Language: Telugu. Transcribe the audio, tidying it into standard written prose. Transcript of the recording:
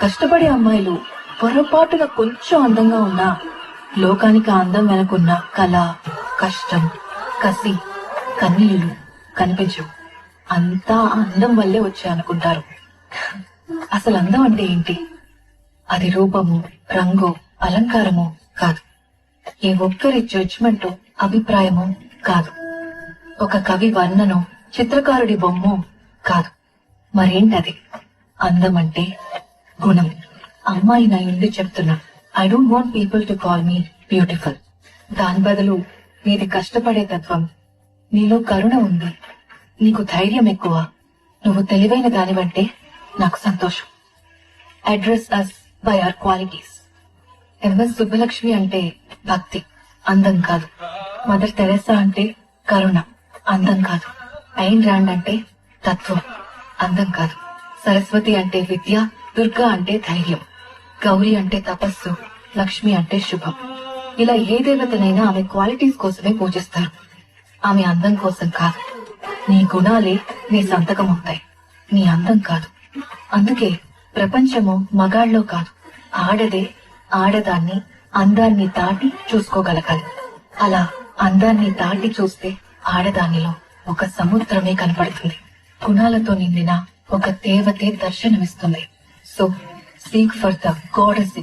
కష్టపడే అమ్మాయిలు పొరపాటున కొంచెం అందంగా ఉన్నా లోకానికి ఆ అందం వెనుకున్న కళ, కష్టం, కసి, కన్నీళ్లు కనిపించవు. అంతా ఆ అందం వల్లే వచ్చాయనుకుంటారు. అసలు అందం అంటే ఏంటి? అది రూపము, రంగు, అలంకారము కాదు. ఏ ఒక్కరి జడ్జ్మెంట్, అభిప్రాయము కాదు. ఒక కవి వర్ణనో, చిత్రకారుడి బొమ్మో కాదు. మరేంటది? అందం అంటే గుణం. అమ్మాయి నా ఇండి చెప్తున్నా, I don't want people to call me beautiful. దాని బదులు నీది కష్టపడే తత్వం, నీలో కరుణ ఉంది, నీకు ధైర్యం ఎక్కువ, నువ్వు తెలివైన దానివంటే నాకు సంతోషం. Address us by our qualities. MS Subbalakshmi అంటే భక్తి, అందం కాదు. మదర్ తెరెసా అంటే కరుణ, అందం కాదు. ఐన్ రాండ్ అంటే తత్వం, అందం కాదు. సరస్వతి అంటే విద్య, దుర్గా అంటే ధైర్యం, గౌరీ అంటే తపస్సు, లక్ష్మి అంటే శుభం. ఇలా ఏ దేవతనైనా ఆమె క్వాలిటీస్ కోసమే పూజిస్తారు, ఆమె అందం కోసం కాదు. నీ గుణాలే నీ సంతకం అవుతాయి, నీ అందం కాదు. అందుకే ప్రపంచము మగాళ్ళలో కాదు, ఆడదే ఆడదాన్ని అందాన్ని దాటి చూసుకోగలగాలి. అలా అందాన్ని దాటి చూస్తే ఆడదానిలో ఒక సముద్రమే కనపడుతుంది. గుణాలతో నిండిన ఒక దేవతే దర్శనమిస్తుంది. So seek for the goddess.